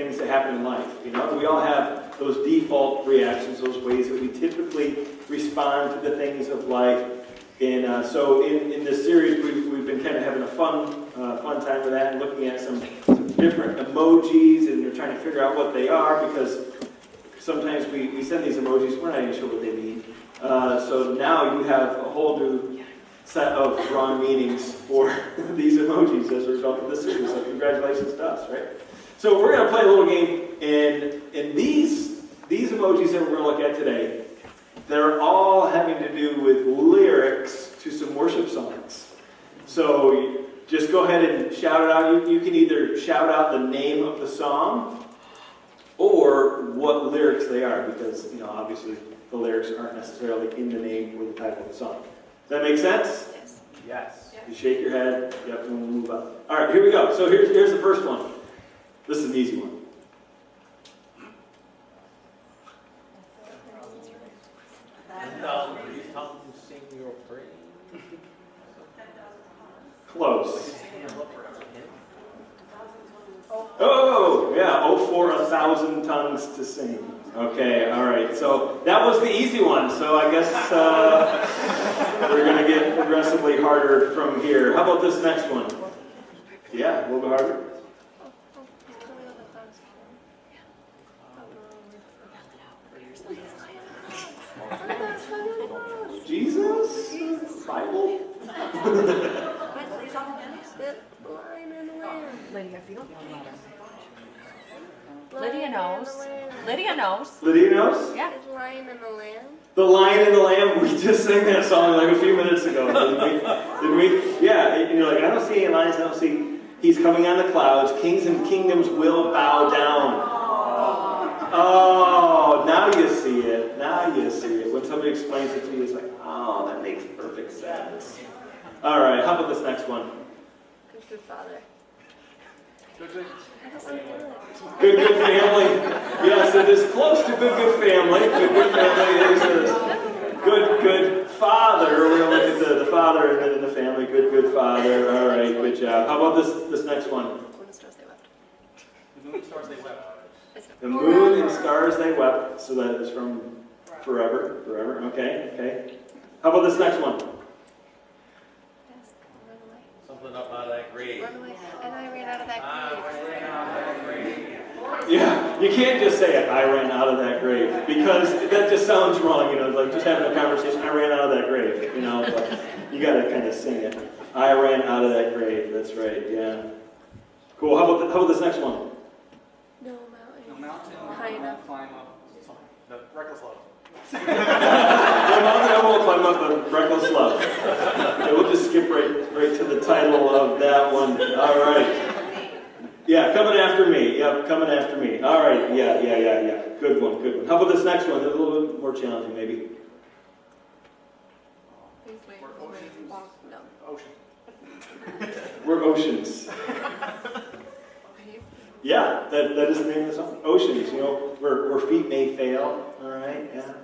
things that happen in life. We all have those default reactions, those ways that we typically respond to the things of life. And so in this series, we've been kind of having a fun time with that and looking at some different emojis, and we're trying to figure out what they are, because sometimes we send these emojis, we're not even sure what they mean. So now you have a whole new set of wrong meanings for these emojis as a result of this series. So congratulations to us, right? So we're going to play a little game, and these emojis that we're going to look at today, they're all having to do with lyrics to some worship songs. So just go ahead and shout it out. You can either shout out the name of the song or what lyrics they are, because obviously the lyrics aren't necessarily in the name or the title of the song. Does that make sense? Yes. Yes. You shake your head. Yep, and we'll move on. All right, here we go. So here's the first one. This is an easy one. 10,000 tongues sing your praise. Close. Oh, yeah. Oh, for 1,000 tongues to sing. Okay, all right. So that was the easy one. So I guess we're going to get progressively harder from here. How about this next one? Yeah, a little bit harder. Jesus? Bible? Lydia knows. Lydia knows. Lydia knows? Yeah. The Lion and the Lamb. The Lion and the Lamb. We just sang that song like a few minutes ago, didn't we? Yeah, and you're like, I don't see any lions, I don't see. He's coming on the clouds. Kings and kingdoms will bow down. Oh, now you see it. Now you see it. When somebody explains it to you, it's like, oh, that makes perfect sense. All right, how about this next one? Good Father. Good Good Family. Yes, it is close to Good Family. Good Family is a good Father. We're going to look at the Father and then in the family. Good Father. All right, good job. How about this next one? When the stars they wept. The moon, stars, they wept. The moon and stars they wept. So that is from Forever. Okay. How about this next one? Something up out of that grave. Run away. And I ran out of that grave. Yeah, you can't just say it, I ran out of that grave, because that just sounds wrong, like just having a conversation, I ran out of that grave, but you got to kind of sing it. I ran out of that grave, that's right, yeah. Cool, how about this next one? No mountain. No mountain. High enough. Climb up. The reckless love. No mountain I won't climb up a reckless love. Okay, we'll just skip right to the title of that one. All right. Yeah, coming after me. Yep, coming after me. All right, yeah. Good one. How about this next one? It's a little bit more challenging, maybe. No. Ocean. We're oceans. Yeah, that is the name of the song. Oceans, where feet may fail. All right, yeah.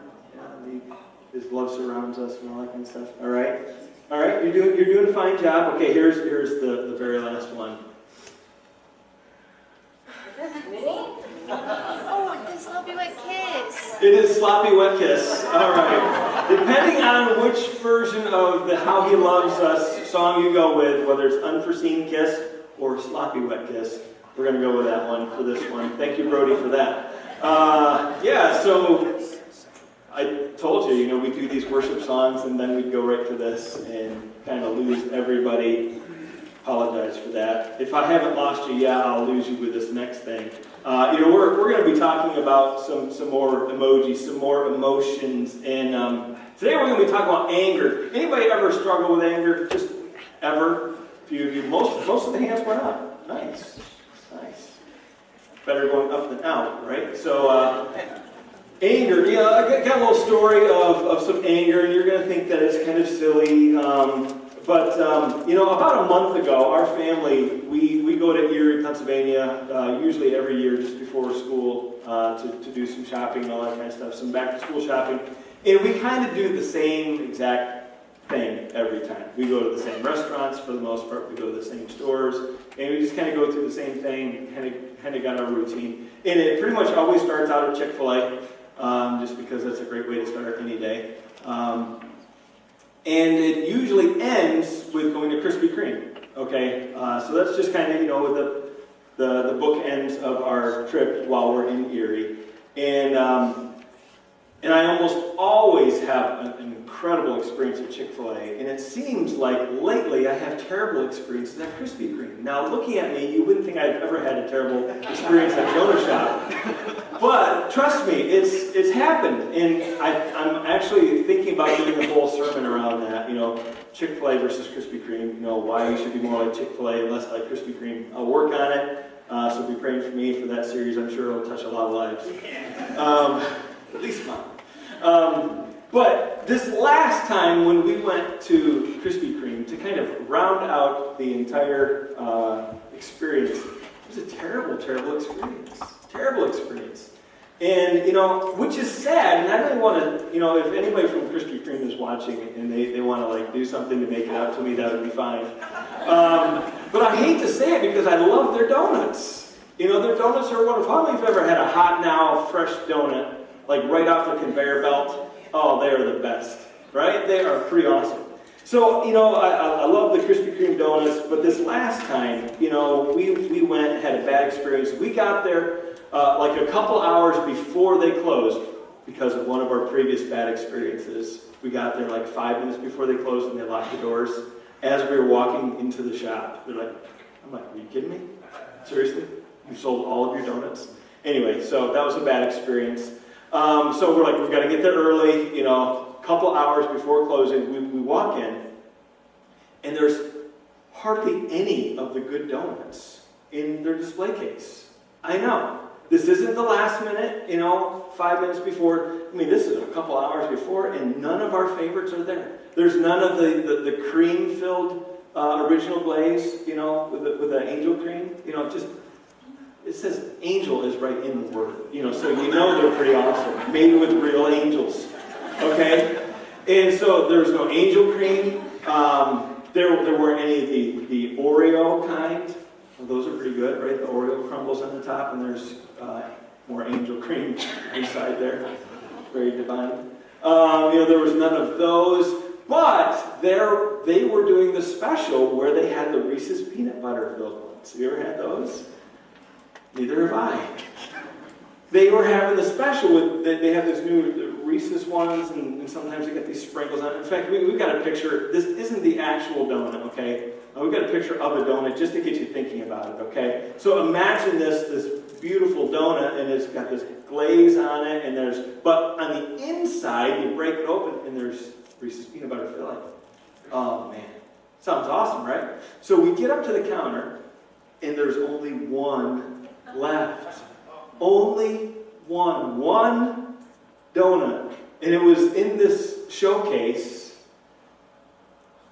His love surrounds us and all that kind of stuff. All right, you're doing a fine job. Okay, here's the very last one. Oh, the sloppy wet kiss. It is Sloppy Wet Kiss. All right. Depending on which version of the How He Loves Us song you go with, whether it's Unforeseen Kiss or Sloppy Wet Kiss, we're going to go with that one for this one. Thank you, Brody, for that. So I told you, we do these worship songs, and then we'd go right to this and kind of lose everybody. Apologize for that. If I haven't lost you yet, I'll lose you with this next thing. We're going to be talking about some more emojis, some more emotions, and today we're going to be talking about anger. Anybody ever struggle with anger? Just ever? Most of the hands went up. Nice. Better going up than out, right? So anger. I got a little story of some anger, and you're going to think that it's kind of silly. But about a month ago, our family, we go to Erie, Pennsylvania, usually every year just before school to do some shopping and all that kind of stuff, some back-to-school shopping. And we kind of do the same exact thing every time. We go to the same restaurants for the most part. We go to the same stores. And we just kind of go through the same thing, kind of got our routine. And it pretty much always starts out at Chick-fil-A, just because that's a great way to start any day. And it usually ends with going to Krispy Kreme. Okay, so that's just kind of, with the bookends of our trip while we're in Erie. And I almost always have an incredible experience at Chick-fil-A. And it seems like lately I have terrible experiences at Krispy Kreme. Now, looking at me, you wouldn't think I've ever had a terrible experience at a donut shop. But trust me, it's happened. And I'm actually thinking about doing a whole sermon around that, Chick-fil-A versus Krispy Kreme, why you should be more like Chick-fil-A and less like Krispy Kreme. I'll work on it, so be praying for me for that series. I'm sure it'll touch a lot of lives. At least mine. But this last time when we went to Krispy Kreme to kind of round out the entire experience, it was a terrible, terrible experience. Terrible experience. And, which is sad, and I really want to, if anybody from Krispy Kreme is watching and they want to, do something to make it up to me, that would be fine. But I hate to say it because I love their donuts. Their donuts are wonderful. How many of you have ever had a hot now, fresh donut, right off the conveyor belt? Oh, they are the best, right? They are pretty awesome. So, I love the Krispy Kreme donuts, but this last time, we went, had a bad experience. We got there a couple hours before they closed because of one of our previous bad experiences. We got there 5 minutes before they closed and they locked the doors. As we were walking into the shop, I'm like, are you kidding me? Seriously? You sold all of your donuts? Anyway, so that was a bad experience. So we're we got to get there early, a couple hours before closing. We walk in, and there's hardly any of the good donuts in their display case. I know. This isn't the last minute, 5 minutes before. This is a couple hours before, and none of our favorites are there. There's none of the cream-filled original glaze, with the angel cream. It says angel is right in the word, so they're pretty awesome. Made with real angels, okay? And so there's no angel cream. There weren't any of the Oreo kind. Well, those are pretty good, right? The Oreo crumbles on the top, and there's more angel cream inside there. Very divine. There was none of those, but they were doing the special where they had the Reese's peanut butter filled ones. Have you ever had those? Neither have I. They were having the special with, they have these new Reese's ones, and sometimes they get these sprinkles on it. In fact, we've got a picture. This isn't the actual donut, okay? We've got a picture of a donut just to get you thinking about it, okay? So imagine this beautiful donut, and it's got this glaze on it, but on the inside, you break it open, and there's Reese's peanut butter filling. Oh, man. Sounds awesome, right? So we get up to the counter, and there's only one left. Only one donut. And it was in this showcase,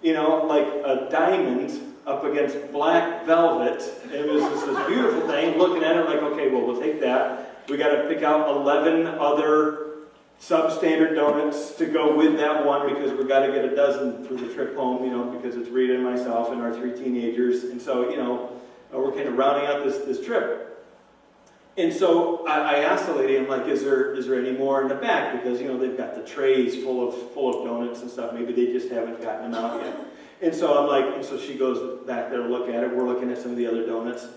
like a diamond up against black velvet. It was this beautiful thing. Looking at it okay, well, we'll take that. We got to pick out 11 other substandard donuts to go with that one because we got to get a dozen for the trip home, because it's Rita and myself and our 3 teenagers. And so, we're kind of rounding out this trip. And so I asked the lady, I'm like, is there any more in the back? Because, they've got the trays full of donuts and stuff. Maybe they just haven't gotten them out yet. And so I'm like, and so she goes back there to look at it. We're looking at some of the other donuts.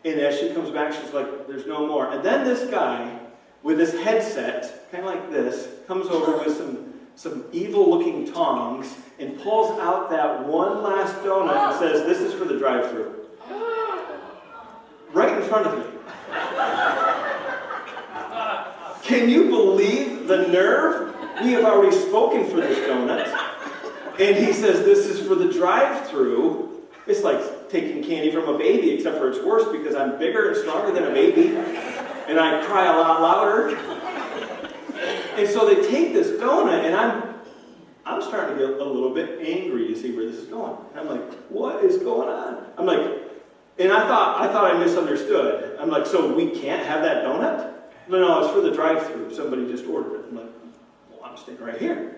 And as she comes back, she's like, there's no more. And then this guy with this headset, kind of like this, comes over with some evil-looking tongs and pulls out that one last donut and says, this is for the drive-thru. Right in front of me. Can you believe the nerve? We have already spoken for this donut. And he says, this is for the drive-thru. It's like taking candy from a baby, except for it's worse because I'm bigger and stronger than a baby. And I cry a lot louder. And so they take this donut, and I'm starting to get a little bit angry to see where this is going. And I'm like, what is going on? I'm like, and I thought I misunderstood. I'm like, so we can't have that donut? No, it's for the drive-thru. Somebody just ordered it. I'm like, well, I'm staying right here.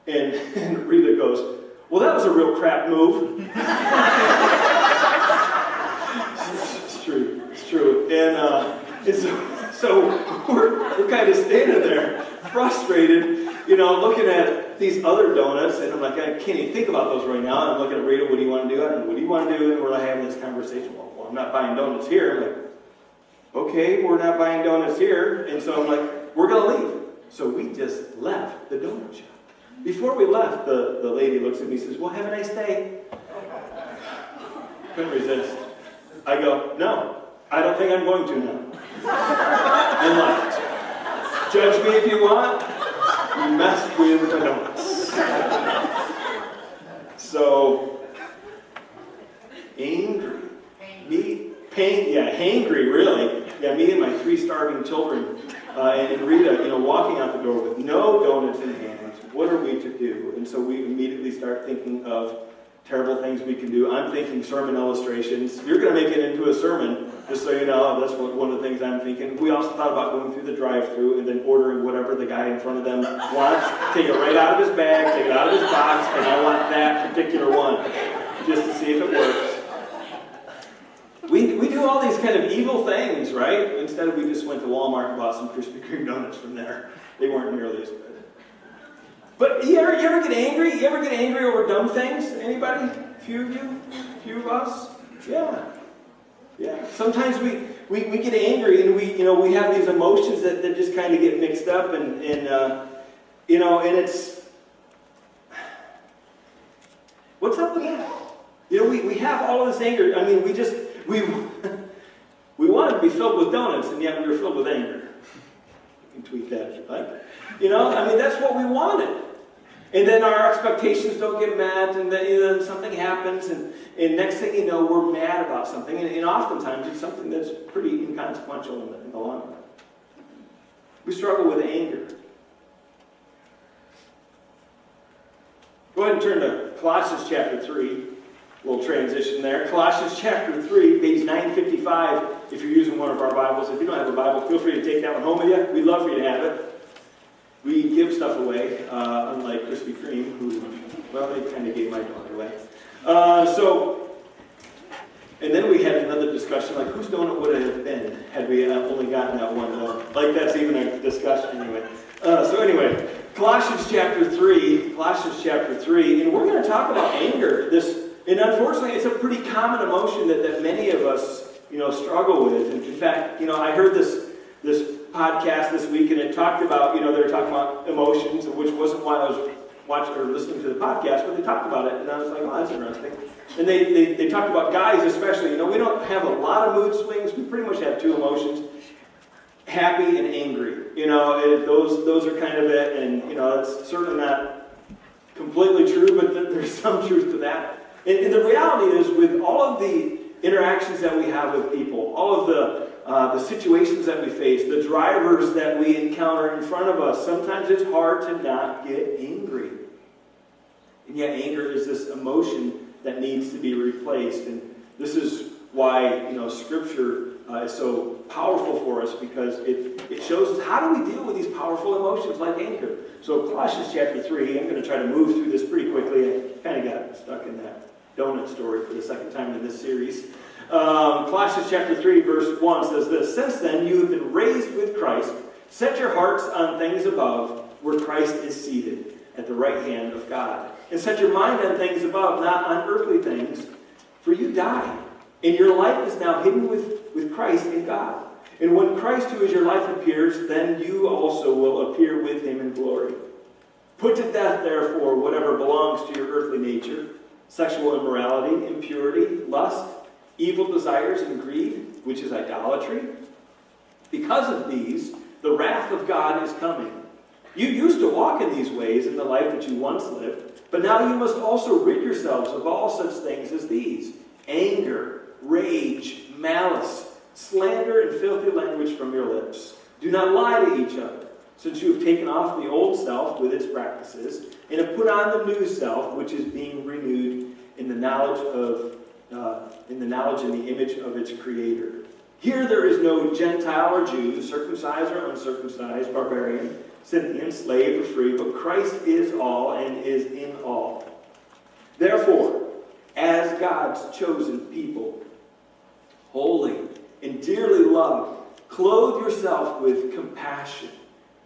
And Rita goes, well, that was a real crap move. And so we're kind of standing there, frustrated, looking at these other donuts, and I'm like, I can't even think about those right now. And I'm looking at Rita, what do you want to do? I don't know, what do you want to do? And we're having this conversation. Well, I'm not buying donuts here. I'm like, okay, we're not buying donuts here. And so I'm like, we're going to leave. So we just left the donut shop. Before we left, the lady looks at me and says, well, have a nice day. Couldn't resist. I go, no, I don't think I'm going to now. And left. Judge me if you want. You messed with the donuts. So, angry. Hangry, really. Yeah, me and my 3 starving children and Rita, walking out the door with no donuts in hand. What are we to do? And so we immediately start thinking of terrible things we can do. I'm thinking sermon illustrations. You're going to make it into a sermon, just so you know. That's one of the things I'm thinking. We also thought about going through the drive-thru and then ordering whatever the guy in front of them wants. Take it right out of his bag, take it out of his box, and I want that particular one, just to see if it works. We do all these kind of evil things, right? Instead, we just went to Walmart and bought some Krispy Kreme donuts from there. They weren't nearly as good. But you ever get angry? You ever get angry over dumb things? Anybody? Few of you? Few of us? Yeah. Sometimes we get angry and we have these emotions that just kind of get mixed up and it's what's up with that? We have all of this anger. I mean, we wanted to be filled with donuts, and yet we were filled with anger. You can tweet that if you like. That's what we wanted. And then our expectations don't get met, and then something happens, and next thing you know, we're mad about something. And oftentimes, it's something that's pretty inconsequential in the long run. We struggle with anger. Go ahead and turn to Colossians chapter 3. A little transition there. Colossians chapter 3, page 955, if you're using one of our Bibles. If you don't have a Bible, feel free to take that one home with you. We'd love for you to have it. We give stuff away, unlike Krispy Kreme, who, they kind of gave my donut away. And then we had another discussion, like whose donut would it have been had we only gotten that one donut? Like that's even a discussion anyway. Colossians chapter 3, and we're going to talk about anger. And unfortunately, it's a pretty common emotion that many of us, struggle with. And in fact, I heard this podcast this week, and it talked about, they were talking about emotions, which wasn't why I was watching or listening to the podcast, but they talked about it, and I was like, oh, that's interesting. And they talked about guys especially. We don't have a lot of mood swings. We pretty much have 2 emotions, happy and angry. Those are kind of it, and, it's certainly not completely true, but there's some truth to that. And the reality is, with all of the interactions that we have with people, all of the situations that we face, the drivers that we encounter in front of us, sometimes it's hard to not get angry. And yet anger is this emotion that needs to be replaced. And this is why, Scripture is so powerful for us, because it shows us how do we deal with these powerful emotions like anger. So Colossians chapter 3, I'm going to try to move through this pretty quickly. I kind of got stuck in that donut story for the second time in this series. Colossians chapter 3, verse 1 says this: Since then you have been raised with Christ. Set your hearts on things above, where Christ is seated at the right hand of God. And set your mind on things above, not on earthly things, for you died, and your life is now hidden with Christ in God. And when Christ, who is your life, appears, then you also will appear with him in glory. Put to death, therefore, whatever belongs to your earthly nature: sexual immorality, impurity, lust, evil desires, and greed, which is idolatry. Because of these, the wrath of God is coming. You used to walk in these ways in the life that you once lived, but now you must also rid yourselves of all such things as these: anger, rage, malice, slander, and filthy language from your lips. Do not lie to each other, since you have taken off the old self with its practices, and have put on the new self, which is being renewed in the knowledge and the image of its Creator. Here there is no Gentile or Jew, circumcised or uncircumcised, barbarian, Scythian, slave or free, but Christ is all and is in all. Therefore, as God's chosen people, holy and dearly loved, Clothe yourself with compassion,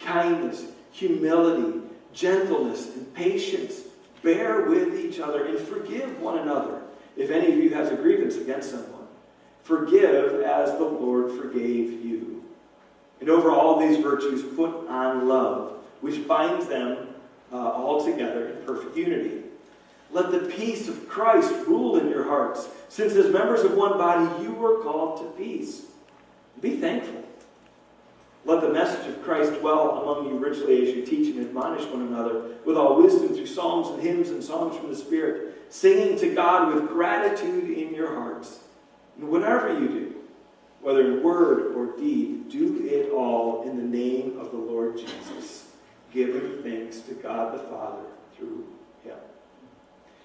kindness, humility, gentleness, and patience. Bear with each other and forgive one another if any of you has a grievance against someone. Forgive as the Lord forgave you. And over all these virtues, put on love, which binds them all together in perfect unity. Let the peace of Christ rule in your hearts, since as members of one body you were called to peace. Be thankful. Let the message of Christ dwell among you richly as you teach and admonish one another with all wisdom through psalms and hymns and songs from the Spirit, singing to God with gratitude in your hearts. And whatever you do, whether in word or deed, do it all in the name of the Lord Jesus, giving thanks to God the Father through him.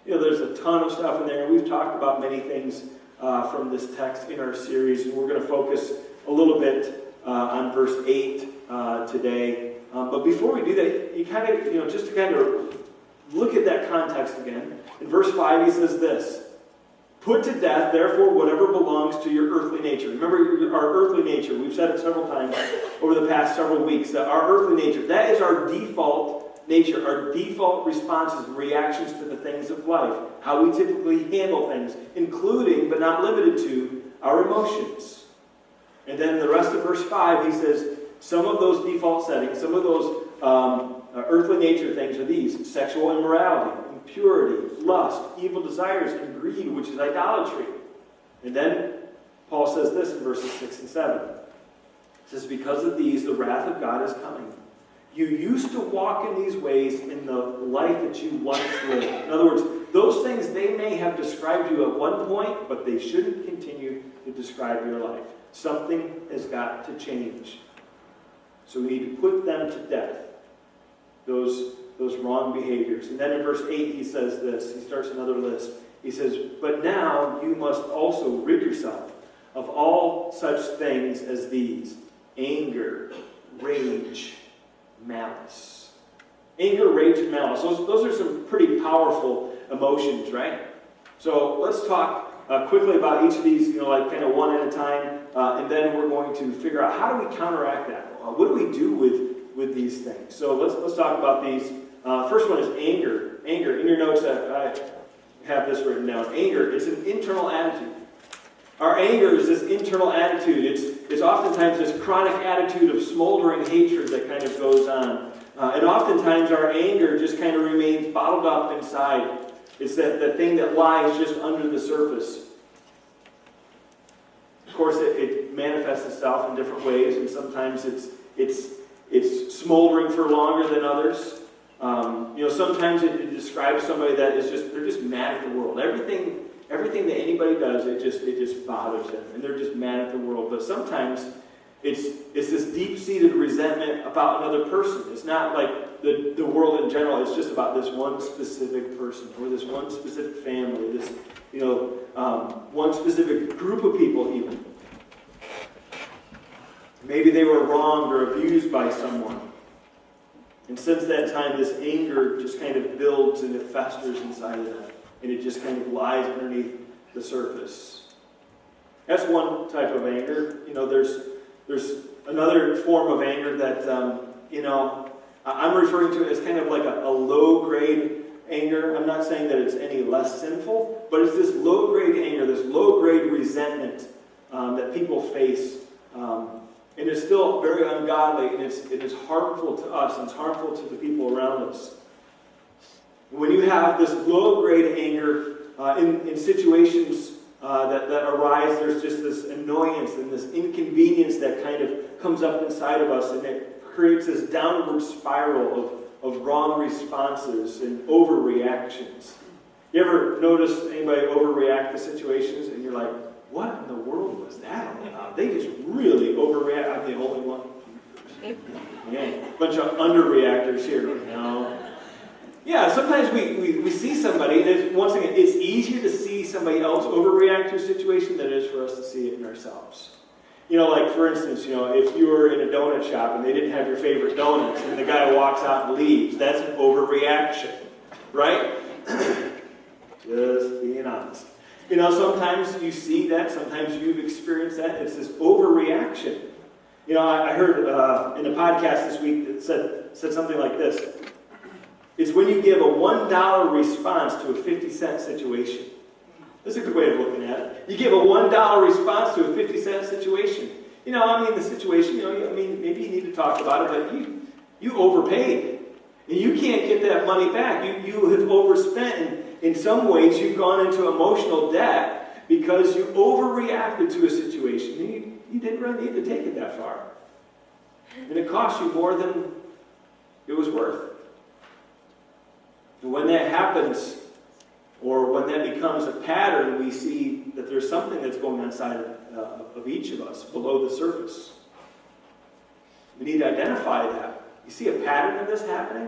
There's a ton of stuff in there. We've talked about many things from this text in our series, and we're going to focus a little bit on verse 8 today. But before we do that, you kind of, just to kind of look at that context again. In verse 5, he says this: put to death, therefore, whatever belongs to your earthly nature. Remember, our earthly nature, we've said it several times over the past several weeks, that our earthly nature, that is our default nature, our default responses and reactions to the things of life, how we typically handle things, including, but not limited to, our emotions. And then the rest of verse 5, he says, some of those default settings, some of those earthly nature things are these: sexual immorality, impurity, lust, evil desires, and greed, which is idolatry. And then Paul says this in verses 6 and 7. He says, because of these, the wrath of God is coming. You used to walk in these ways in the life that you once lived. In other words, those things, they may have described you at one point, but they shouldn't continue to describe your life. Something has got to change. So we need to put them to death, those wrong behaviors. And then in verse 8 he says this. He starts another list. He says, but now you must also rid yourself of all such things as these: anger, rage, malice. Anger, rage, and malice. Those are some pretty powerful emotions, right? So let's talk quickly about each of these, kind of one at a time, and then we're going to figure out how do we counteract that. What do we do with these things? So let's talk about these. First one is anger. Anger. In your notes, I have this written down. Anger. It's an internal attitude. Our anger is this internal attitude. It's oftentimes this chronic attitude of smoldering hatred that kind of goes on. And oftentimes our anger just kind of remains bottled up inside. It's that thing that lies just under the surface. Of course, it manifests itself in different ways, and sometimes it's smoldering for longer than others. Sometimes it describes somebody that they're just mad at the world. Everything that anybody does, it just bothers them, and they're just mad at the world. But sometimes it's this deep-seated resentment about another person. It's not like the world in general. It's just about this one specific person, or this one specific family, this one specific group of people even. Maybe they were wronged or abused by someone. And since that time, this anger just kind of builds and it festers inside of them. And it just kind of lies underneath the surface. That's one type of anger. There's another form of anger that, I'm referring to it as kind of like a low-grade anger. I'm not saying that it's any less sinful, but it's this low-grade anger, this low-grade resentment that people face. And it's still very ungodly, and it's harmful to us, and it's harmful to the people around us. When you have this low-grade anger in situations that arise, there's just this annoyance and this inconvenience that kind of comes up inside of us, and it creates this downward spiral of wrong responses and overreactions. You ever notice anybody overreact to situations, and you're like, what in the world was that all about? They just really overreact. I'm the only one. Yeah, bunch of underreactors here. No. Yeah, sometimes we see somebody, and once again, it's easier to see somebody else overreact to a situation than it is for us to see it in ourselves. Like for instance, if you were in a donut shop and they didn't have your favorite donuts, and the guy walks out and leaves, that's an overreaction, right? Just being honest. Sometimes you see that, sometimes you've experienced that. It's this overreaction. You know, I heard in a podcast this week that said something like this. It's when you give a $1 response to a 50-cent situation. That's a good way of looking at it. You give a $1 response to a 50-cent situation. You know, I mean, the situation, maybe you need to talk about it, but you overpaid. And you can't get that money back. You have overspent. And in some ways, you've gone into emotional debt because you overreacted to a situation. And you didn't really need to take it that far. And it cost you more than it was worth. And when that happens, or when that becomes a pattern, we see that there's something that's going on inside of each of us, below the surface. We need to identify that. You see a pattern of this happening?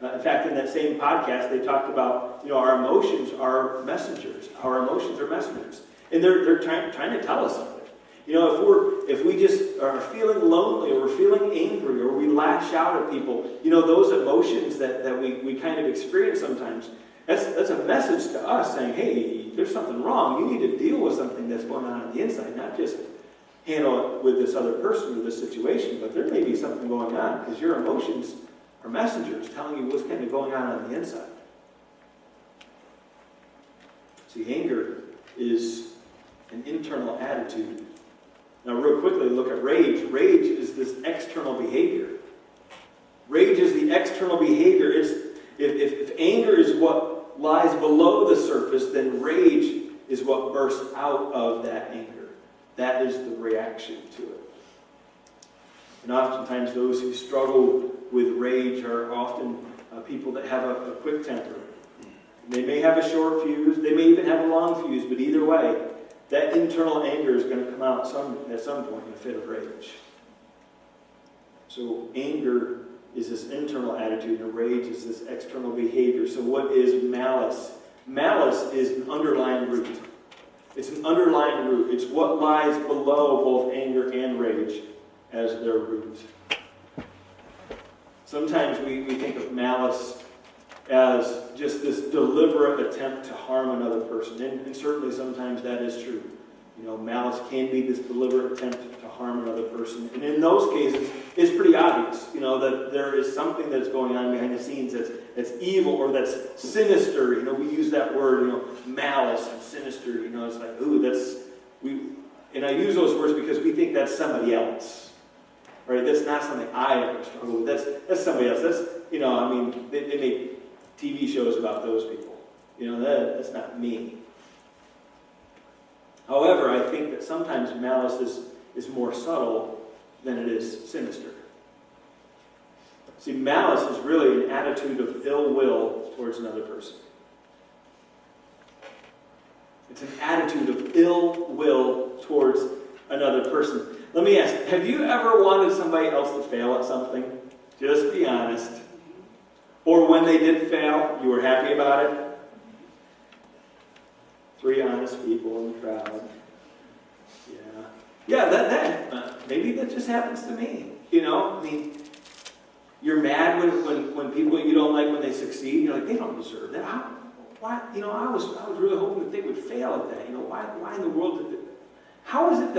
In fact, in that same podcast, they talked about, our emotions are messengers. Our emotions are messengers. And they're trying to tell us something. If we just are feeling lonely, or we're feeling angry, or we lash out at people, those emotions that we kind of experience sometimes, that's a message to us saying, hey, there's something wrong. You need to deal with something that's going on the inside, not just handle it with this other person or this situation, but there may be something going on because your emotions are messengers telling you what's kind of going on the inside. See, anger is an internal attitude. Now, real quickly, look at rage. Rage is this external behavior. Rage is the external behavior. If anger is what lies below the surface, then rage is what bursts out of that anger. That is the reaction to it. And oftentimes those who struggle with rage are often people that have a quick temper. They may have a short fuse, they may even have a long fuse, but either way, that internal anger is going to come out at some point in a fit of rage. So anger is this internal attitude, and rage is this external behavior. So what is malice? Malice is an underlying root. It's an underlying root. It's what lies below both anger and rage as their root. Sometimes we think of malice as just this deliberate attempt to harm another person. And certainly sometimes that is true. Malice can be this deliberate attempt to harm another person. And in those cases, it's pretty obvious, that there is something that's going on behind the scenes that's evil or that's sinister. We use that word, malice and sinister. It's like, and I use those words because we think that's somebody else. Right? That's not something I ever struggle with. That's somebody else. They make TV shows about those people. That's not me. However, I think that sometimes malice is more subtle than it is sinister. See, malice is really an attitude of ill will towards another person. It's an attitude of ill will towards another person. Let me ask, have you ever wanted somebody else to fail at something? Just be honest. Or when they did fail, you were happy about it? 3 honest people in the crowd. Yeah, maybe that just happens to me. You're mad when people you don't like when they succeed. You're like, they don't deserve that. Why? I was really hoping that they would fail at that. Why in the world did they? How is it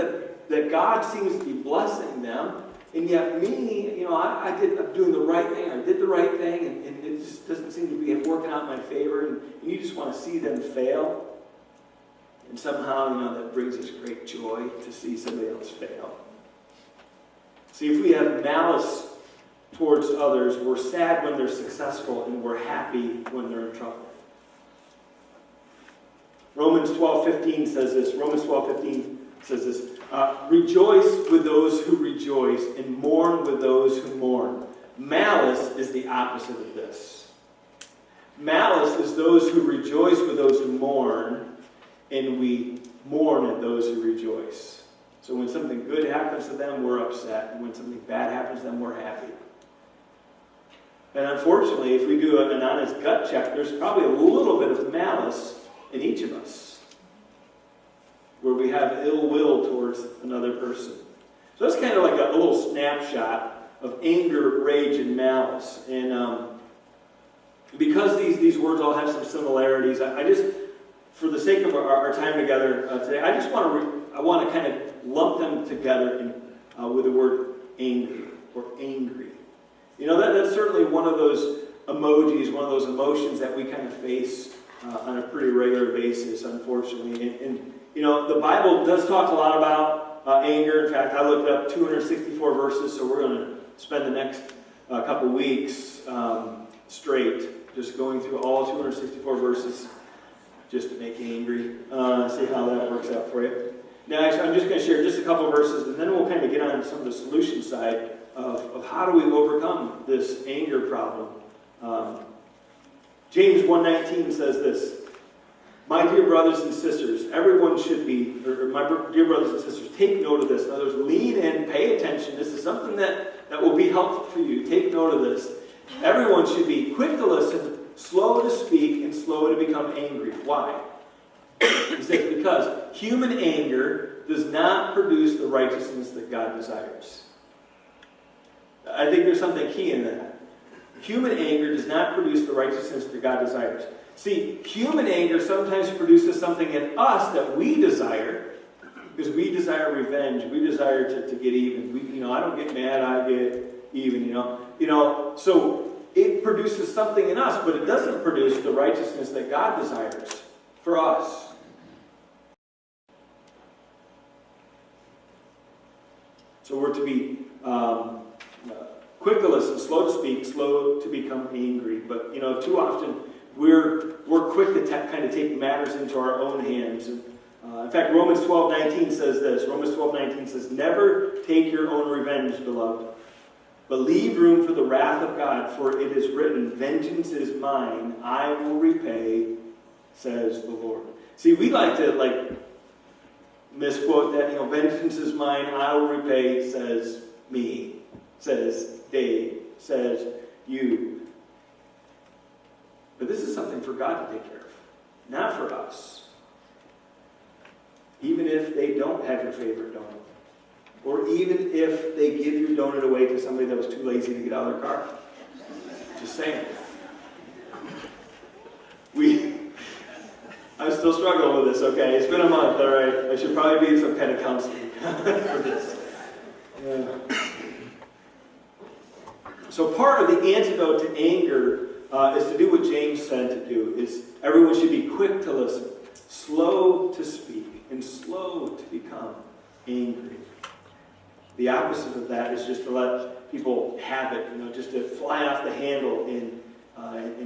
that God seems to be blessing them, and yet me, I'm doing the right thing. I did the right thing, and it just doesn't seem to be working out in my favor, and you just want to see them fail. And somehow, that brings us great joy to see somebody else fail. See, if we have malice towards others, we're sad when they're successful, and we're happy when they're in trouble. Romans 12:15 says this. Rejoice with those who rejoice, and mourn with those who mourn. Malice is the opposite of this. Malice is those who rejoice with those who mourn, and we mourn at those who rejoice. So when something good happens to them, we're upset. And when something bad happens to them, we're happy. And unfortunately, if we do an honest gut check, there's probably a little bit of malice in each of us, where we have ill will towards another person. So that's kind of like a little snapshot of anger, rage, and malice. And because these words all have some similarities, I just, for the sake of our time together today, I want to kind of lump them together with the word angry or angry. You know, that's certainly one of those emojis, one of those emotions that we kind of face on a pretty regular basis, unfortunately. And you know, the Bible does talk a lot about anger. In fact, I looked up 264 verses, so we're going to spend the next couple weeks straight just going through all 264 verses just to make you angry. See how that works out for you. Now, actually, I'm just going to share just a couple verses, and then we'll kind of get on to some of the solution side of how do we overcome this anger problem. James 1:19 says this, my dear brothers and sisters, everyone should be, or my dear brothers and sisters, take note of this. In other words, lean in, pay attention. This is something that will be helpful for you. Take note of this. Everyone should be quick to listen, slow to speak, and slow to become angry. Why? He says, because human anger does not produce the righteousness that God desires. I think there's something key in that. Human anger does not produce the righteousness that God desires. See, human anger sometimes produces something in us that we desire, because we desire revenge. We desire to get even. I don't get mad, I get even, So it produces something in us, but it doesn't produce the righteousness that God desires for us. So we're to be quick to listen, slow to speak, slow to become angry. But, too often we're quick to kind of take matters into our own hands. And, in fact, Romans 12:19 says this. Romans 12:19 says, never take your own revenge, beloved, but leave room for the wrath of God, for it is written, vengeance is mine, I will repay, says the Lord. See, we like to misquote that, vengeance is mine, I will repay, says me, says Dave, says you. But this is something for God to take care of, not for us. Even if they don't have your favorite donut, or even if they give your donut away to somebody that was too lazy to get out of their car. Just saying. I'm still struggling with this, okay? It's been a month, all right? I should probably be in some kind of counseling for this. So part of the antidote to anger is to do what James said to do. Is everyone should be quick to listen, slow to speak, and slow to become angry. The opposite of that is just to let people have it, just to fly off the handle in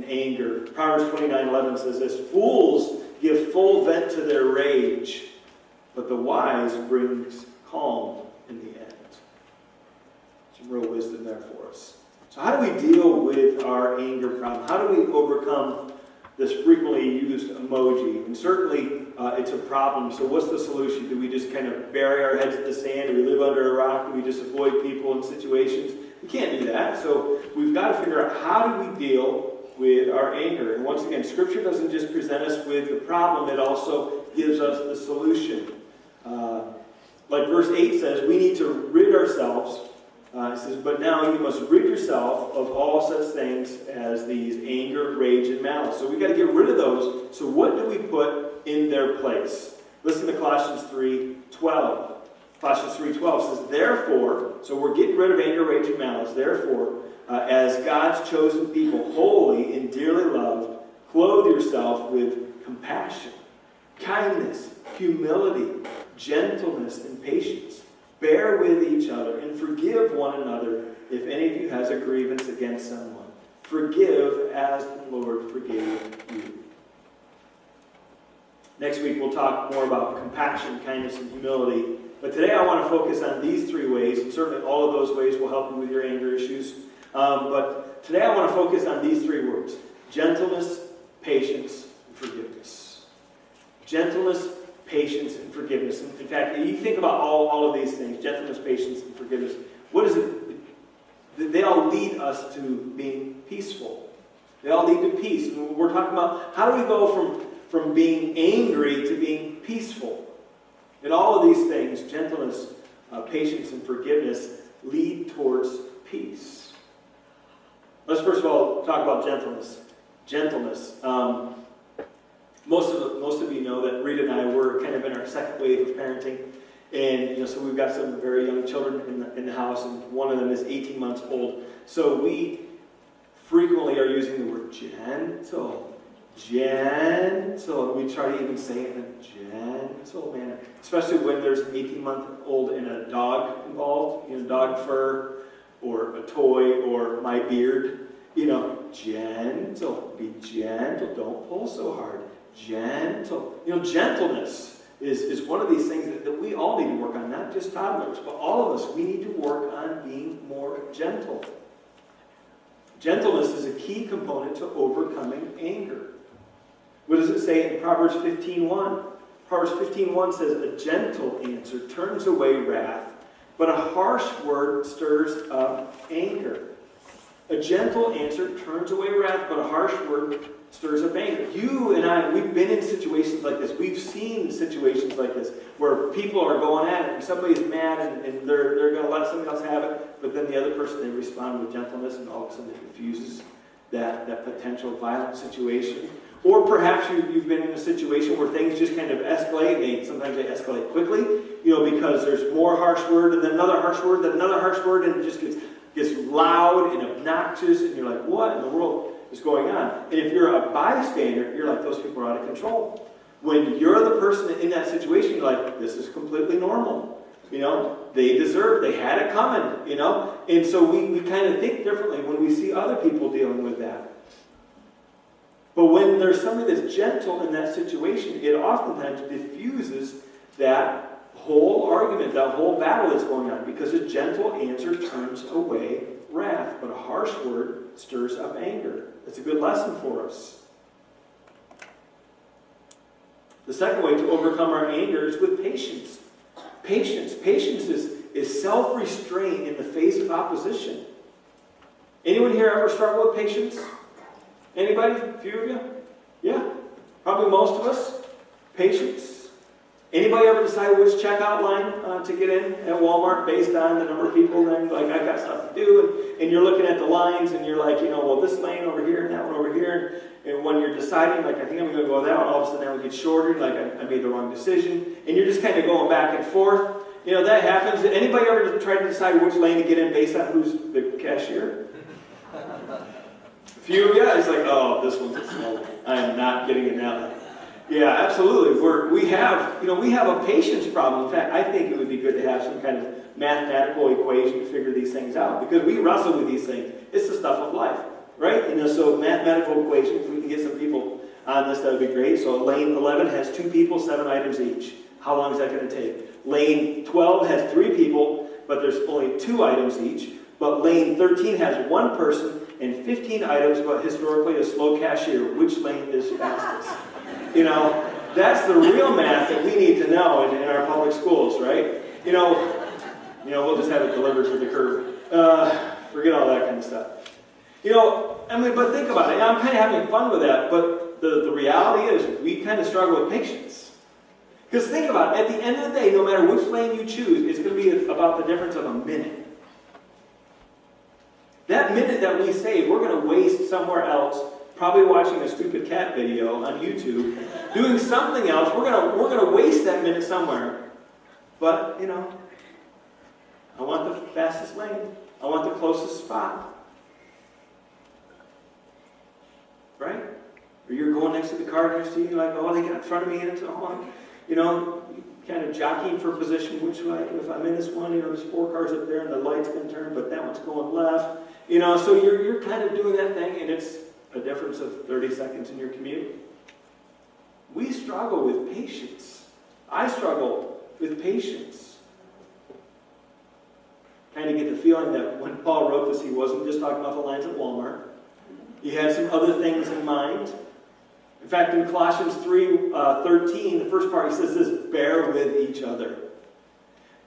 anger. Proverbs 29:11 says this, fools give full vent to their rage, but the wise brings calm in the end. Some real wisdom there for us. So how do we deal with our anger problem? How do we overcome this frequently used emoji? And certainly it's a problem. So what's the solution? Do we just kind of bury our heads in the sand? Do we live under a rock? Do we just avoid people and situations? We can't do that. So we've got to figure out, how do we deal with our anger? And once again, Scripture doesn't just present us with the problem, it also gives us the solution. Like verse 8 says, we need to rid ourselves. It says, but now you must rid yourself of all such things as these anger, rage, and malice. So we've got to get rid of those. So what do we put in their place? Listen to Colossians 3:12. Colossians 3:12 says, therefore, so we're getting rid of anger, rage, and malice. Therefore, as God's chosen people, holy and dearly loved, clothe yourself with compassion, kindness, humility, gentleness, and patience. Bear with each other and forgive one another if any of you has a grievance against someone. Forgive as the Lord forgave you. Next week we'll talk more about compassion, kindness, and humility. But today I want to focus on these three ways, and certainly all of those ways will help you with your anger issues. But today I want to focus on these three words: gentleness, patience, and forgiveness. Gentleness, patience, and forgiveness. In fact, you think about all of these things, gentleness, patience, and forgiveness. What is it? They all lead us to being peaceful. They all lead to peace. And we're talking about, how do we go from being angry to being peaceful? And all of these things, gentleness, patience, and forgiveness, lead towards peace. Let's first of all talk about gentleness. Gentleness. Most of you know that Rita and I were kind of in our second wave of parenting. And so we've got some very young children in the house, and one of them is 18 months old. So we frequently are using the word gentle. Gentle. We try to even say it in a gentle manner, especially when there's an 18-month-old and a dog involved, dog fur or a toy or my beard. Gentle. Be gentle. Don't pull so hard. Gentle. Gentleness is one of these things that we all need to work on, not just toddlers, but all of us. We need to work on being more gentle. Gentleness is a key component to overcoming anger. What does it say in Proverbs 15:1? Proverbs 15:1 says, "A gentle answer turns away wrath, but a harsh word stirs up anger." A gentle answer turns away wrath, but a harsh word stirs up anger. You and I, we've been in situations like this. We've seen situations like this where people are going at it, and somebody's mad, and they're going to let somebody else have it, but then the other person, they respond with gentleness, and all of a sudden it diffuses that potential violent situation. Or perhaps you've been in a situation where things just kind of escalate, sometimes they escalate quickly, because there's more harsh word, and then another harsh word, then another harsh word, and it just gets loud and obnoxious, and you're like, what in the world is going on? And if you're a bystander, you're like, those people are out of control. When you're the person in that situation, you're like, this is completely normal. They had it coming, And so we kind of think differently when we see other people dealing with that. But when there's somebody that's gentle in that situation, it oftentimes diffuses that whole argument, that whole battle that's going on, because a gentle answer turns away wrath, but a harsh word stirs up anger. That's a good lesson for us. The second way to overcome our anger is with patience. Patience is self-restraint in the face of opposition. Anyone here ever struggle with patience? Anybody? A few of you? Yeah? Probably most of us. Patience. Anybody ever decide which checkout line to get in at Walmart based on the number of people? Then, like, I've got stuff to do, and you're looking at the lines, and you're like, well, this lane over here, and that one over here, and when you're deciding, like, I think I'm going to go that one, all of a sudden that one gets shorter, like, I made the wrong decision, and you're just kind of going back and forth. That happens. Anybody ever try to decide which lane to get in based on who's the cashier? A few of you, it's like, oh, this one's a small one. I am not getting in that one. Yeah, absolutely. We have a patience problem. In fact, I think it would be good to have some kind of mathematical equation to figure these things out, because we wrestle with these things. It's the stuff of life, right? So mathematical equation, if we can get some people on this, that would be great. So lane 11 has 2 people, 7 items each. How long is that going to take? Lane 12 has 3 people, but there's only 2 items each. But lane 13 has 1 person and 15 items, but historically a slow cashier. Which lane is fastest? That's the real math that we need to know in our public schools, right? We'll just have it delivered to the curb. Forget all that kind of stuff. But think about it. I'm kind of having fun with that, but the reality is we kind of struggle with patience. Because think about it. At the end of the day, no matter which lane you choose, it's going to be about the difference of a minute. That minute that we save, we're going to waste somewhere else, probably watching a stupid cat video on YouTube, doing something else. We're going to waste that minute somewhere. But, I want the fastest lane. I want the closest spot. Right? Or you're going next to the car next to you, like, oh, they got in front of me, and it's all, kind of jockeying for position, which way, if I'm in this one, there's 4 cars up there, and the light's going to turn, but that one's going left. So you're kind of doing that thing, and it's a difference of 30 seconds in your commute. We struggle with patience. I struggle with patience. Kind of get the feeling that when Paul wrote this, he wasn't just talking about the lines at Walmart. He had some other things in mind. In fact, in Colossians 3:13, the first part, he says this: bear with each other.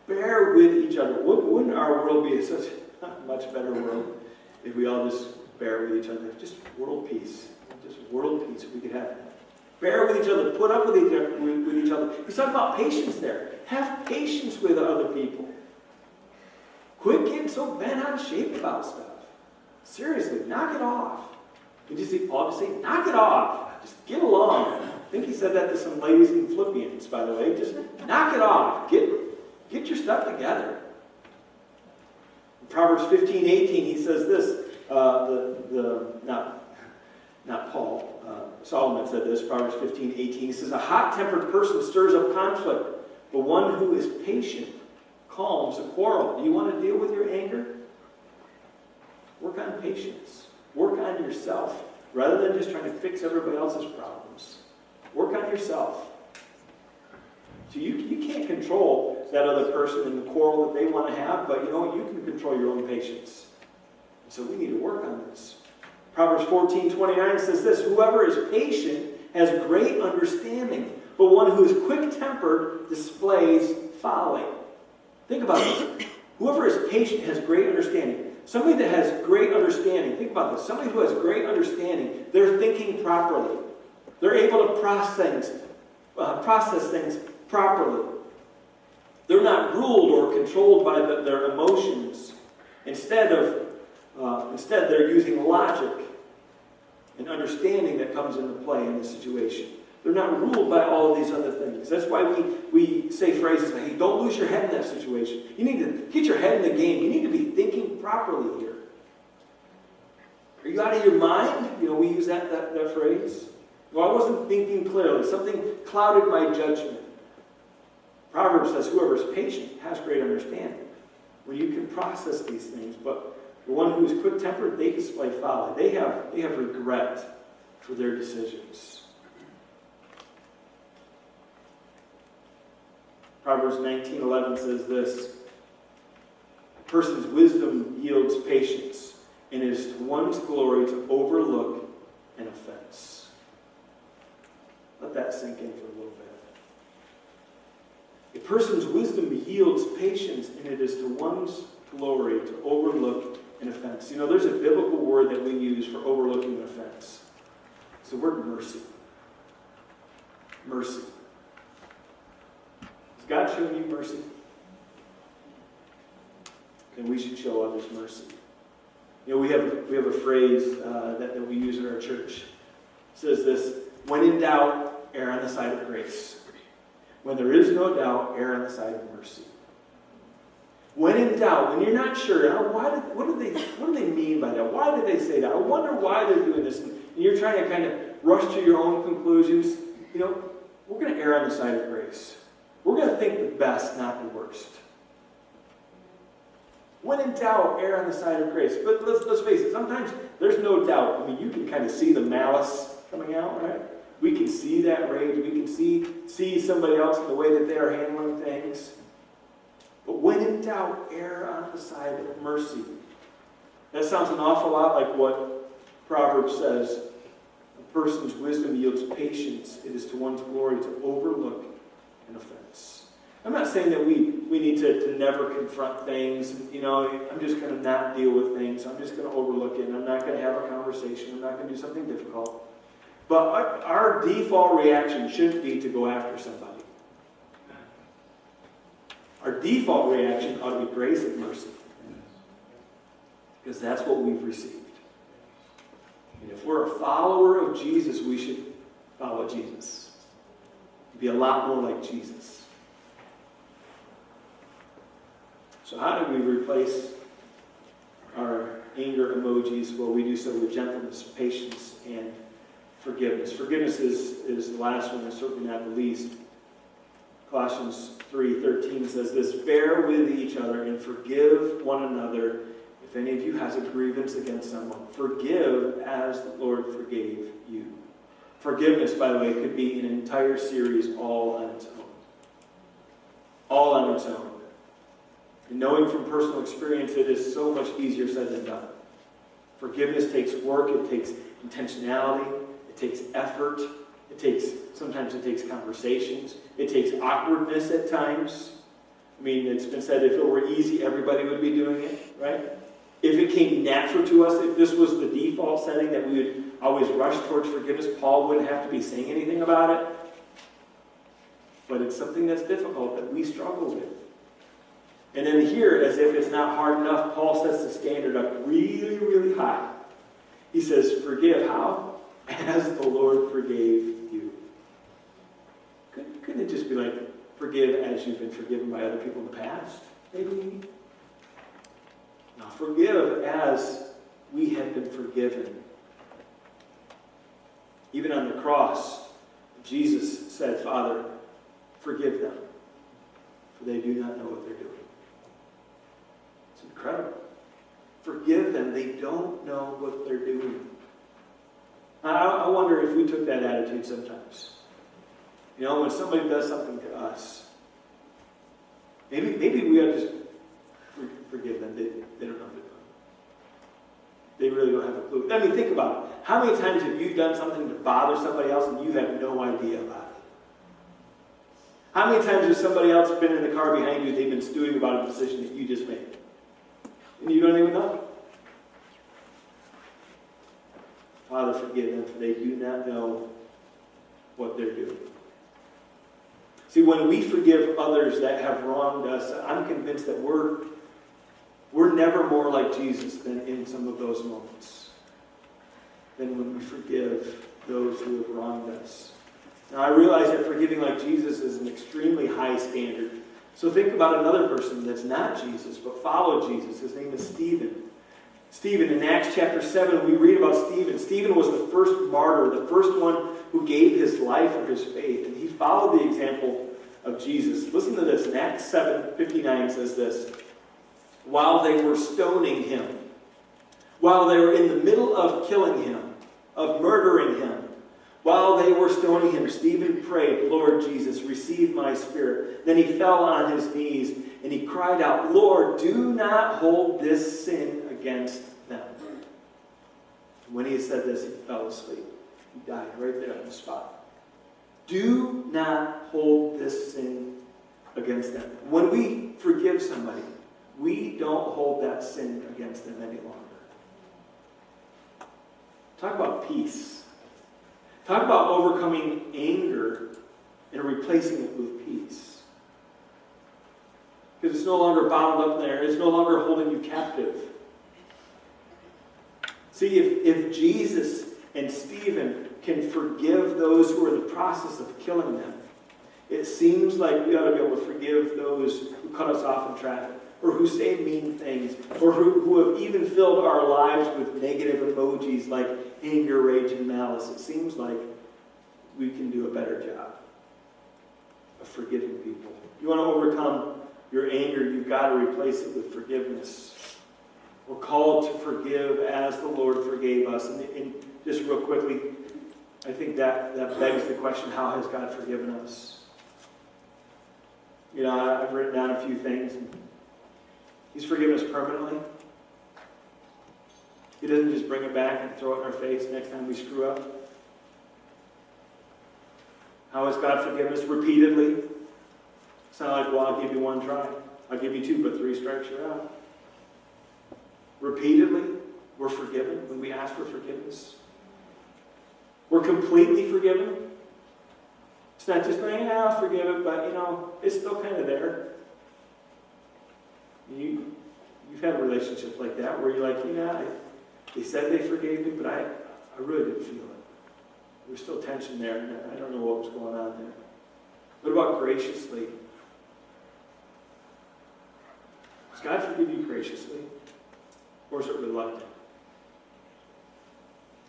Bear with each other. Wouldn't our world be such a much better world if we all just bear with each other? Just world peace. Just world peace if we could have that. Bear with each other. Put up with each other. He's talking about patience there. Have patience with other people. Quit getting so bent out of shape about stuff. Seriously, knock it off. Did you see Paul just say, knock it off? Just get along. I think he said that to some ladies in Philippians, by the way. Just knock it off. Get your stuff together. In Proverbs 15:18, he says this, not Paul, Solomon said this, Proverbs 15:18, he says, a hot-tempered person stirs up conflict, but one who is patient calms a quarrel. Do you want to deal with your anger? Work on patience. Work on yourself, rather than just trying to fix everybody else's problems. Work on yourself. So you can't control that other person and the quarrel that they want to have, but you know what? You can control your own patience. So we need to work on this. Proverbs 14:29 says this, whoever is patient has great understanding, but one who is quick-tempered displays folly. Think about this. Whoever is patient has great understanding. Somebody that has great understanding, think about this. Somebody who has great understanding, they're thinking properly. They're able to process things properly. They're not ruled or controlled by their emotions. Instead, they're using logic and understanding that comes into play in the situation. They're not ruled by all of these other things. That's why we say phrases like, hey, don't lose your head in that situation. You need to get your head in the game. You need to be thinking properly here. Are you out of your mind? You know, we use that phrase. Well, I wasn't thinking clearly. Something clouded my judgment. Proverbs says, whoever is patient has great understanding. When you can process these things, but the one who is quick-tempered, they display folly. They have regret for their decisions. Proverbs 19:11 says this, a person's wisdom yields patience, and it is to one's glory to overlook an offense. Let that sink in for a little bit. A person's wisdom yields patience, and it is to one's glory to overlook an offense. You know, there's a biblical word that we use for overlooking an offense. It's the word mercy. Mercy. Has God shown you mercy? And we should show others mercy. You know, we have a phrase that we use in our church. It says this, when in doubt, err on the side of grace. When there is no doubt, err on the side of mercy. When in doubt, when you're not sure, what do they mean by that? Why did they say that? I wonder why they're doing this. And you're trying to kind of rush to your own conclusions. You know, we're going to err on the side of grace. We're going to think the best, not the worst. When in doubt, err on the side of grace. But let's face it, sometimes there's no doubt. I mean, you can kind of see the malice coming out, right? We can see that rage. We can see somebody else in the way that they are handling things. But when in doubt, err on the side of mercy. That sounds an awful lot like what Proverbs says. A person's wisdom yields patience. It is to one's glory to overlook an offense. I'm not saying that we need to never confront things. You know, I'm just going to not deal with things. I'm just going to overlook it. And I'm not going to have a conversation. I'm not going to do something difficult. But our default reaction shouldn't be to go after somebody. Our default reaction ought to be grace and mercy. Because that's what we've received. And if we're a follower of Jesus, we should follow Jesus. Be a lot more like Jesus. So how do we replace our anger emojis? Well, we do so with gentleness, patience, and forgiveness. Forgiveness is the last one, and certainly not the least. Colossians 3:13 says this, bear with each other and forgive one another if any of you has a grievance against someone. Forgive as the Lord forgave you. Forgiveness, by the way, could be an entire series all on its own. All on its own. And knowing from personal experience, it is so much easier said than done. Forgiveness takes work, it takes intentionality, it takes effort, sometimes it takes conversations, it takes awkwardness at times. I mean, it's been said if it were easy, everybody would be doing it, right? If it came natural to us, if this was the default setting that we would always rush towards forgiveness, Paul wouldn't have to be saying anything about it. But it's something that's difficult that we struggle with. And then here, as if it's not hard enough, Paul sets the standard up really, really high. He says, forgive how? As the Lord forgave you. Couldn't it just be like, forgive as you've been forgiven by other people in the past? Maybe. Now, forgive as we have been forgiven. Even on the cross, Jesus said, Father, forgive them, for they do not know what they're doing. It's incredible. Forgive them. They don't know what they're doing. I wonder if we took that attitude sometimes. You know, when somebody does something to us, maybe we ought to just forgive them. They don't know what they're doing. They really don't have a clue. I mean, think about it. How many times have you done something to bother somebody else and you have no idea about it? How many times has somebody else been in the car behind you and they've been stewing about a decision that you just made? And you don't even know. Father, forgive them, for they do not know what they're doing. See, when we forgive others that have wronged us, I'm convinced that we're never more like Jesus than in some of those moments, than when we forgive those who have wronged us. Now, I realize that forgiving like Jesus is an extremely high standard. So think about another person that's not Jesus, but followed Jesus. His name is Stephen. Stephen, in Acts chapter 7, we read about Stephen. Stephen was the first martyr, the first one who gave his life for his faith. And he followed the example of Jesus. Listen to this. In Acts 7:59 says this. While they were stoning him, while they were in the middle of killing him, of murdering him, while they were stoning him, Stephen prayed, Lord Jesus, receive my spirit. Then he fell on his knees and he cried out, Lord, do not hold this sin against them. And when he had said this, he fell asleep. He died right there on the spot. Do not hold this sin against them. When we forgive somebody, we don't hold that sin against them any longer. Talk about peace. Talk about overcoming anger and replacing it with peace. Because it's no longer bound up there. It's no longer holding you captive. See, if Jesus and Stephen can forgive those who are in the process of killing them, it seems like we ought to be able to forgive those who cut us off in traffic, or who say mean things, or who have even filled our lives with negative emojis like anger, rage, and malice. It seems like we can do a better job of forgiving people. You want to overcome your anger, you've got to replace it with forgiveness. We're called to forgive as the Lord forgave us. And just real quickly, I think that begs the question, how has God forgiven us? You know, I've written down a few things. He's forgiven us permanently. He doesn't just bring it back and throw it in our face next time we screw up. How has God forgiven us? Repeatedly. It's not like, well, I'll give you one try. I'll give you two, but 3 strikes you're out. Repeatedly, we're forgiven when we ask for forgiveness. We're completely forgiven. It's not just, yeah, I'll forgive it, but, it's still kind of there. You've had relationships like that where you're like, they said they forgave me, but I really didn't feel it. There was still tension there, and I don't know what was going on there. What about graciously? Does God forgive you graciously? Or is it reluctant?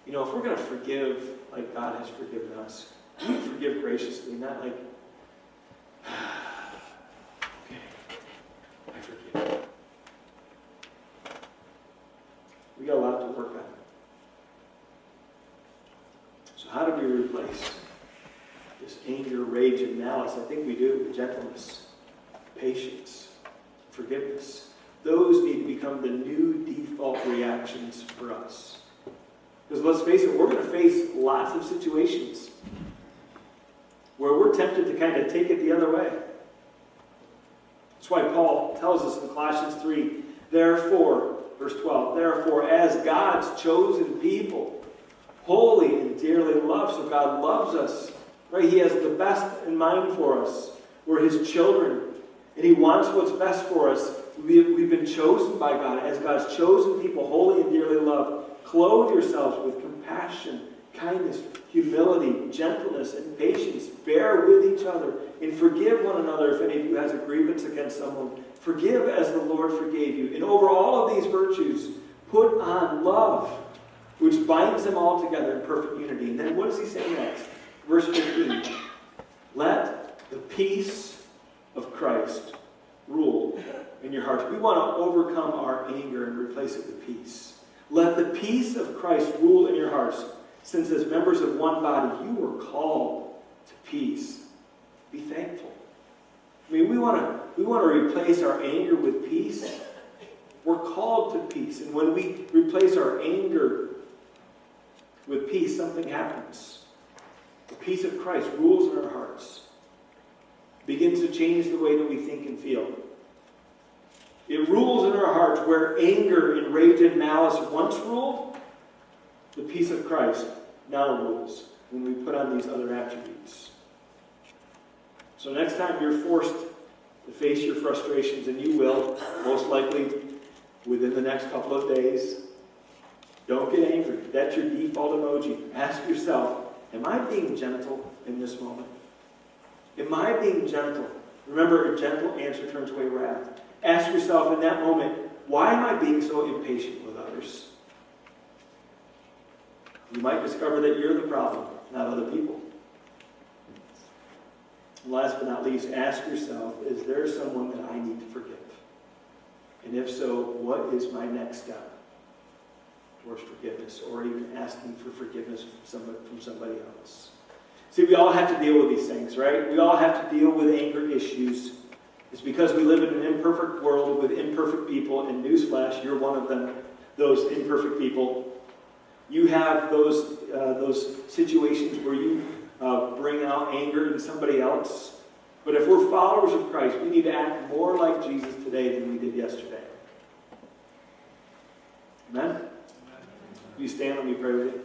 If we're going to forgive like God has forgiven us, we need to forgive graciously, not like, okay, I forgive you. We got a lot to work on. So how do we replace this anger, rage, and malice? I think we do with gentleness, patience, forgiveness. Those need to become the new default reactions for us. Because let's face it, we're going to face lots of situations where we're tempted to kind of take it the other way. That's why Paul tells us in Colossians 3, therefore, verse 12, therefore, as God's chosen people, holy and dearly loved, so God loves us, right? He has the best in mind for us. We're His children, and He wants what's best for us. We've been chosen by God as God's chosen people, holy and dearly loved. Clothe yourselves with compassion, kindness, humility, gentleness, and patience. Bear with each other and forgive one another if any of you has a grievance against someone. Forgive as the Lord forgave you. And over all of these virtues, put on love, which binds them all together in perfect unity. And then what does he say next? Verse 15. Let the peace of Christ rule in your hearts. We want to overcome our anger and replace it with peace. Let the peace of Christ rule in your hearts, since as members of one body you were called to peace. Be thankful. I mean, we want to replace our anger with peace. We're called to peace. And when we replace our anger with peace, something happens. The peace of Christ rules in our hearts. Begins to change the way that we think and feel. It rules in our hearts where anger and rage and malice once ruled. The peace of Christ now rules when we put on these other attributes. So next time you're forced to face your frustrations, and you will, most likely within the next couple of days, don't get angry. That's your default emoji. Ask yourself, am I being gentle in this moment? Am I being gentle? Remember, a gentle answer turns away wrath. Ask yourself in that moment, why am I being so impatient with others? You might discover that you're the problem, not other people. And last but not least, ask yourself, is there someone that I need to forgive? And if so, what is my next step towards forgiveness, or even asking for forgiveness from somebody else? See, we all have to deal with these things, right? We all have to deal with anger issues. It's because we live in an imperfect world with imperfect people, and newsflash, you're one of them, those imperfect people. You have those situations where you bring out anger in somebody else. But if we're followers of Christ, we need to act more like Jesus today than we did yesterday. Amen? Will you stand? Let me pray with you.